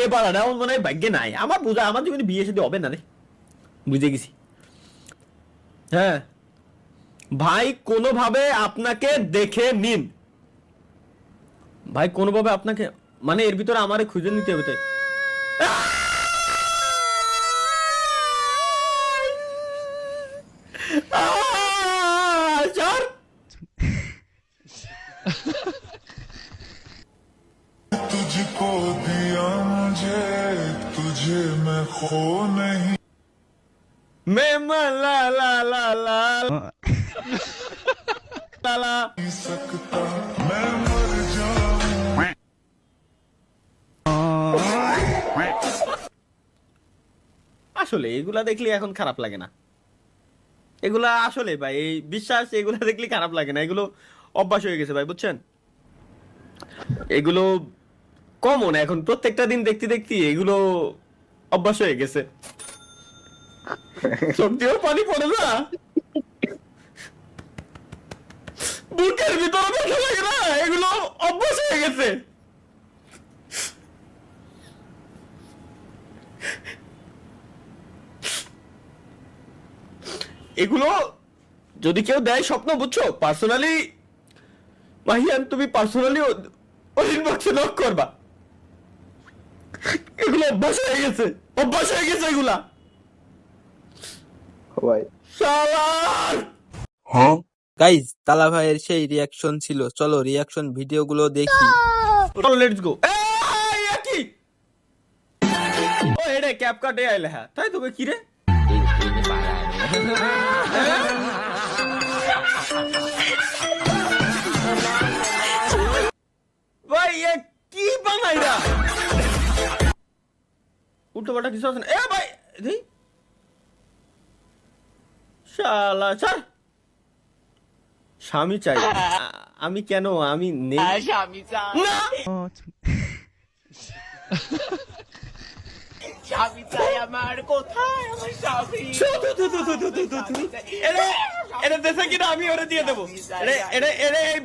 বিয়ে পাড়াটা আমার মনে হয় ভাগ্যে নাই। আমার বোঝা আমার জীবনে বিয়ে সাথে হবে না রে, বুঝে গেছি। হ্যাঁ ভাই কোনোভাবে আপনাকে দেখে নিন, ভাই কোনোভাবে আপনাকে মানে এর ভিতরে আমারে খুঁজে নিতে হবে। তাই স্যার तुझको दिया मुझे तुझे मैं खो नहीं ला ला ला ला ला सकता मैं मर जाऊं আসলে এগুলা দেখলে এখন খারাপ লাগে না, এগুলা আসলে ভাই এই বিশ্বাস, এগুলা দেখলে খারাপ লাগে না, এগুলো অভ্যাস হয়ে গেছে ভাই, বুঝছেন? এগুলো কমন এখন, প্রত্যেকটা দিন দেখতে দেখতে এগুলো অভ্যাস হয়ে গেছে। চোখ দিয়েও পানি পড়ে না, বুকের ভিতরে ব্যথা লাগে না, এগুলো অভ্যাস হয়ে গেছে। এগুলো যদি কেউ দেয় স্বপ্ন, বুঝছো, পার্সোনালি মাহিয়ান তুমি পার্সোনালি ওই ইনবক্সে নক করবা। এগুলো অভ্যাস হয়ে গেছে, অভ্যাস হয়ে গেছে এগুলা। ভাই শালার গাইজ তালা ভাইয়ের সেই রিয়াকশন ছিল, চলো রিয়াকশন ভিডিওগুলো দেখি। Let's go. এই কি ও এডে ক্যাপ কাটে আইলে, হ্যাঁ তাই তো কি রে ভাই এ কি বানাইরা উল্টো পাল্টা কিছু আছে না। এ ভাই দেই শালা ছাড়, স্বামী চাই আমি কেন, আমি নেই স্বামী চাই না, স্বামী চাই আমার, কোথায় আমার স্বামী? এটা দেশে কিনা আমি ওরে দিয়ে দেবো।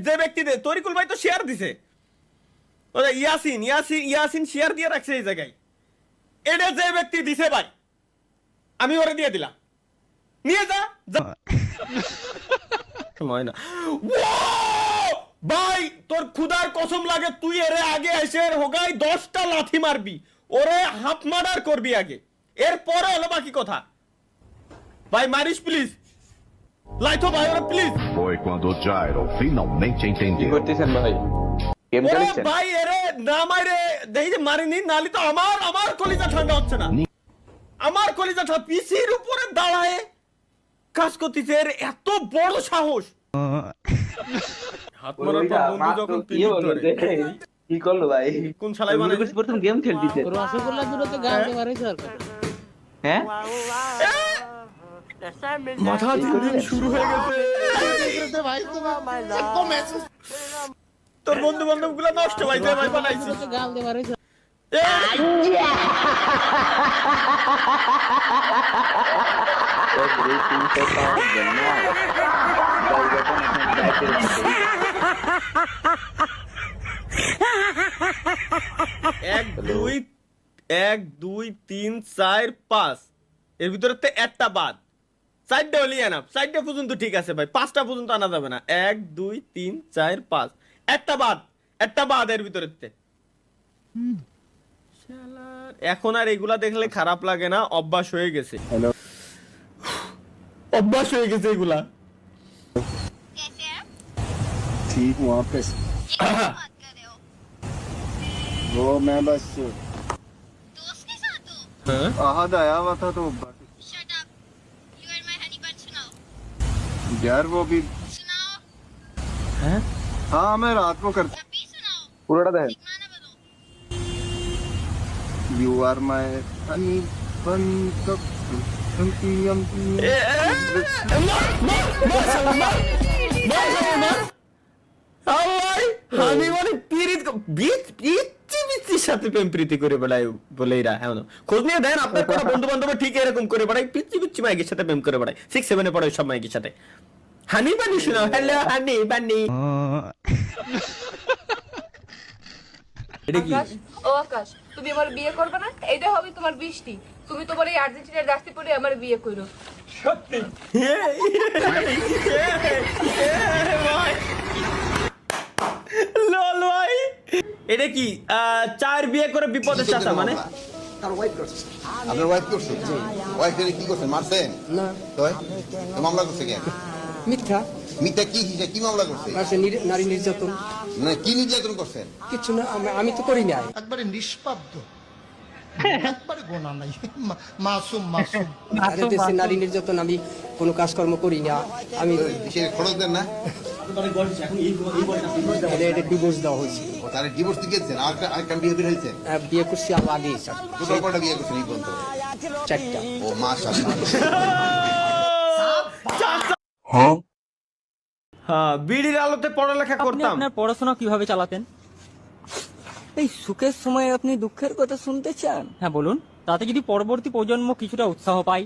যে ব্যক্তি তরিকুল ভাই তো শেয়ার দিছে, ইয়াসিন ইয়াসিন ইয়াসিন শেয়ার দিয়ে রাখছে এই জায়গায়। এটা যে ব্যক্তি দিছে ভাই আমি ওরে দিয়ে দিলাম, নিয়ে যা সময় না। ভাই তোর খুদার কসম লাগে তুই এরে আগে এসে হোগাই 10টা লাথি মারবি, ওরে হাফ মার্ডার করবি আগে, এরপরে হলো বাকি কথা। ভাই মারিস প্লিজ, লাইতো ভাই ওরে please. Foi quando o Gyro finalmente কি entendeu. করতেছেন ভাই? গেম ওরে খেলছেন? ভাই এরে না মারে দেখি যে মারিনি, নালি তো আমার কলিজা ঠান্ডা হচ্ছে না, আমার কলিজা ঠান্ডা। পিসির উপরে দাঁড়ায় কাজ করতেছে, এর এত বড় সাহস। হাত মারার পর বন্ধু যখন কি হলো যে? কি করলো ভাই? কোন শালাই মানে প্রথম গেম খেলতেছে। রসগোল্লা দূরে তো গাল মারে সরকার। হ্যাঁ মাথা দিন শুরু হয়ে গেছে। তোর বন্ধু বান্ধব গুলা নষ্ট ভাই, যে ভাই বানাইছিস গাল দিয়ে মারে এক দুই তিন চার পাঁচ, এর ভিতরে তো একটা বাদ, 4টা হলি এনাফ, 4টা পর্যন্ত ঠিক আছে ভাই, 5টা পর্যন্ত আনা যাবে না। 1 2 3 4 5, একটা বাদ এর ভিতরে। এখন আর এগুলা দেখলে খারাপ লাগে না, অভ্যাস হয়ে গেছে। হ্যালো অভ্যাস হয়ে গেছে এগুলা। ठीक हूँ आप कैसे? वो मैं बस दोस्त के साथ हो? आहद आया हुआ था तो Shut up. You are my honey bun. सुनाओ. यार वो भी सुनाओ. हाँ मैं रात को करता अभी सुनाओ. পুরোটা দেখেন। माना बोलो. यू आर माय हनी बन হানি মানে পিচ্ছির সাথে প্রেম প্রীতি করে বেড়ায় বলে এরা। এমন খোঁজ নিয়ে দেন আপনার কোনো বন্ধু বান্ধব ঠিক এরকম করে বেড়ায়, পিচ্ছি মাইকের সাথে প্রেম করে বেড়ায়, 6-7 পড়ে সব মাইকের সাথে। হানি বানি শোনাও, হ্যালো হানি বানি। এটা কি আকাশ, ও আকাশ, তুমি আমার বিয়ে করবে না? এইটা হবে তোমার বৃষ্টি। তুমি তোমার এই আর্জেন্টিনার জার্সি পরে আমার বিয়ে করো। লল ভাই এটা কি চার বিয়ে করে বিপদের চাচা মানে আপনার ওয়াইফ করছে ওয়াইফ কি করছেন মারছেন না তো মামলা করছে কেন মিথ্যা মিথ্যা কি হিসেবে কি মামলা করছে নারী নির্যাতন মানে কি নির্যাতন করছেন কিছু না আমি তো করি নাই একবারে নিষ্পাব্দ একবারে গোনা নাই মাসুম মাসুম দেশে নারী নির্যাতন আমি কোনো কাজকর্ম করি না আমি সে খরচ দেন না এটা ডিভোর্স দেওয়া হয়েছে ও তারে ডিভোর্স দিয়েছেন আরেকটা বিয়ে বের হয়েছে বিয়ে করছি আরো আগে টোটাল কটা বিয়ে করছেন এই পর্যন্ত 4টা ও মাশাআল্লাহ হ্যাঁ বিড়ির আলোতে পড়ালেখা করতাম আপনার পড়াশোনা কিভাবে চালাতেন? এই সুখের সময় আপনি দুঃখের কথা শুনতে চান? হ্যাঁ বলুন, তাতে যদি পরবর্তী প্রজন্ম কিছুটা উৎসাহ পায়।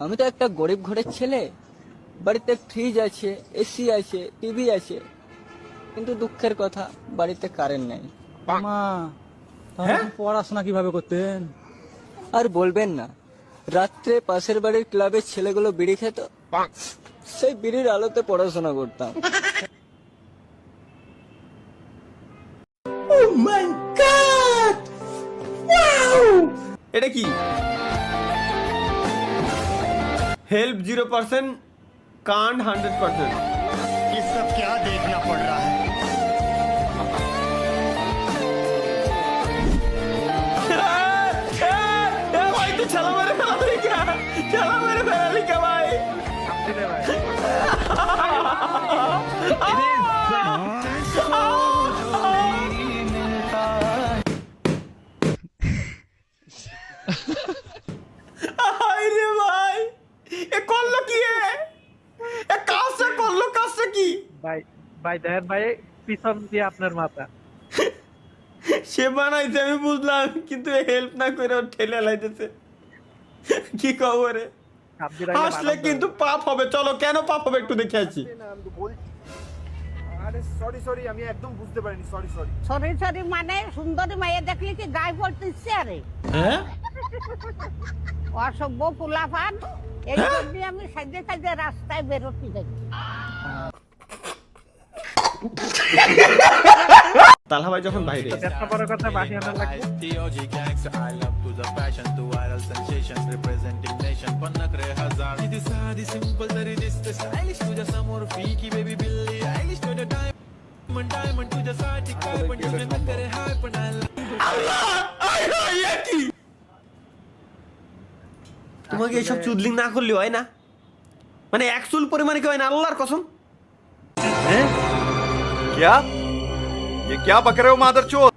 আমি তো একটা গরিব ঘরের ছেলে, বাড়িতে ফ্রিজ আছে, এসি আছে, টিভি আছে, কিন্তু দুঃখের কথা বাড়িতে কারেন্ট নেই। মা, তাহলে আপনি পড়াশোনা কিভাবে করতেন? আর বলবেন না, রাত্রে পাশের বাড়ির ক্লাবের ছেলেগুলো বিড়ি খেত, সেই বিড়ির আলোতে পড়াশোনা করতাম। এটা কি হেল্প 0% কান্ড 100%। ये सब क्या देखना पड़ रहा है भाई तू चला मेरे फैमिली क्या चला मेरे फैमिली क्या भाई আরে ভাই এ করলো কি এ কাজটা করলো কাজটা কি ভাই দেখেন ভাই পিছন দিয়ে আপনার মাথা সে বানাইছে আমি বুঝলাম, কিন্তু হেল্প না করে ও ঠেলে লাইতেছে কি খবরে। আসলে কিন্তু পাপ হবে, চলো কেন পাপ হবে একটু দেখে আসি। সরি আমি একদম বুঝতে পারিনি সরি সরি মানে সুন্দরী মাইয়া দেখলে কি গায়ে পড়তে ইচ্ছে আরে? হ্যাঁ অসভ্য পোলাপান, এই জন্য আমি সাইডে সাইডে রাস্তায় বেরোতে যাই। তালহা ভাই যখন বাইরে একটা বড় কথা বাকি আনা লাগবে তোমাকে এইসব চুদলিং না করলে হয় না, মানে এক চুল পরিমাণে কি হয় না আল্লাহর কসম। क्या ये क्या बक रहे हो मादरचोद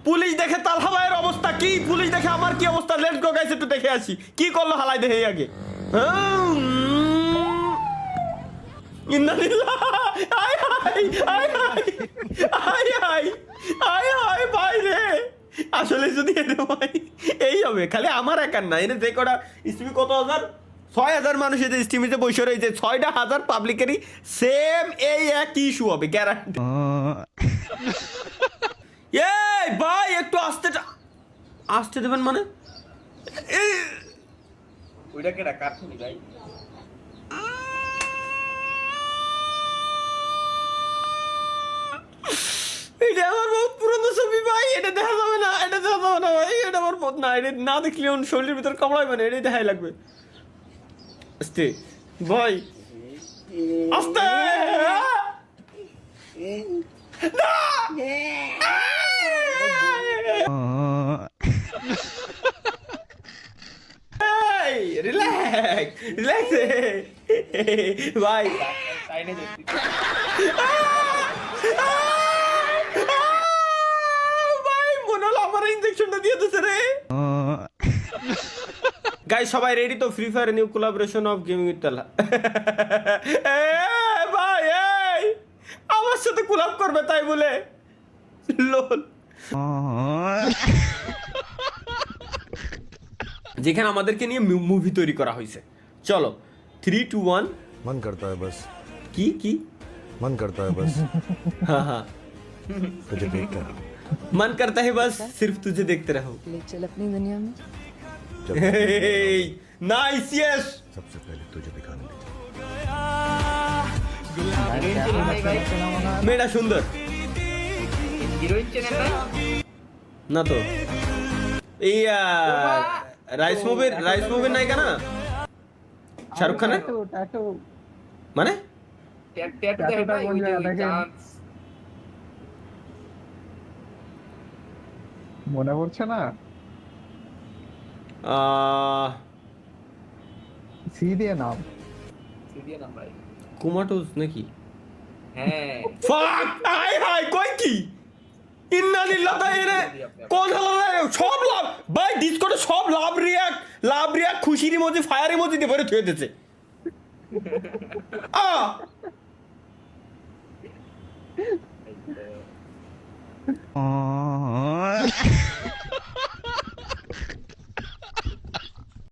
পুলিশ দেখে তালহা ভাইয়ের অবস্থা কি, পুলিশ দেখে আমার কি অবস্থা। লেটস গো গাইস একটু দেখে আসি কি করলো হালাই দেখে আগে। ইন্নালিল্লাহ আয় হায় আয় হায় আয় হায় আয় হায় ভাই রে, আসলে যদি এটা ভাই এই হবে, খালি আমার একার না, এনে যে কটা স্টিমি কত হাজার 6,000 মানুষ এদের স্টিমিতে বসে রয়েছে, 6,000 পাবলিকেরই সেম এই একই ইস্যু হবে গ্যারান্টি। এই ভাই একটু আসতে দেবেন মানে ওইটা কেটা কাটনি ভাই। এটা আমার বহুত পুরনো ছবি ভাই, এটা দেখা যাবে না, এটা দেখা যাবে না ভাই, এটা আমার পথ না, এটা না দেখলে ওর শরীরের ভিতর কামড়াবে না, এটাই দেখাই লাগবে। আস্তে ভাই আস্তে রিল্যাক্স ভাই ভাই মনে হলো আমার ইনজেকশনটা দিয়ে দিছে রে। গাইস সবাই রেডি তো? Free Fire new collaboration of gaming with Talha. ভাই এই আমার সাথে কোলাব করবে তাই বলে লোল, যেখানে আমাদেরকে নিয়ে মুভি তৈরি করা হয়েছে। চলো 3 2 1 मन करता है बस কি मन करता है बस হ্যাঁ হ্যাঁ मन करता है बस सिर्फ तुझे देखते रहो ले चल अपनी दुनिया में नाइस यस মেয়েটা সুন্দর হিরোইন চেনেন না না তো এই রাইস মুভির নায়িকা না শাহরুখ খানের মানে ট্যাটু দেখে ভাই ওই যে চান্স মনে পড়ছে না সি দিয়ে নাম সিডিয়া নাম ভাই কুমাটোস নাকি হ্যাঁ ফাক আই হাই কই কি ইন্না লিল্লাহ তাইরে কোন হলো সব লাভ ভাই ডিসকর্ডে সব লাভ রিয়াক্ট খুশির ইমোজি ফায়ার ইমোজি দিয়ে ভরে থুয়ে দিয়েছে আ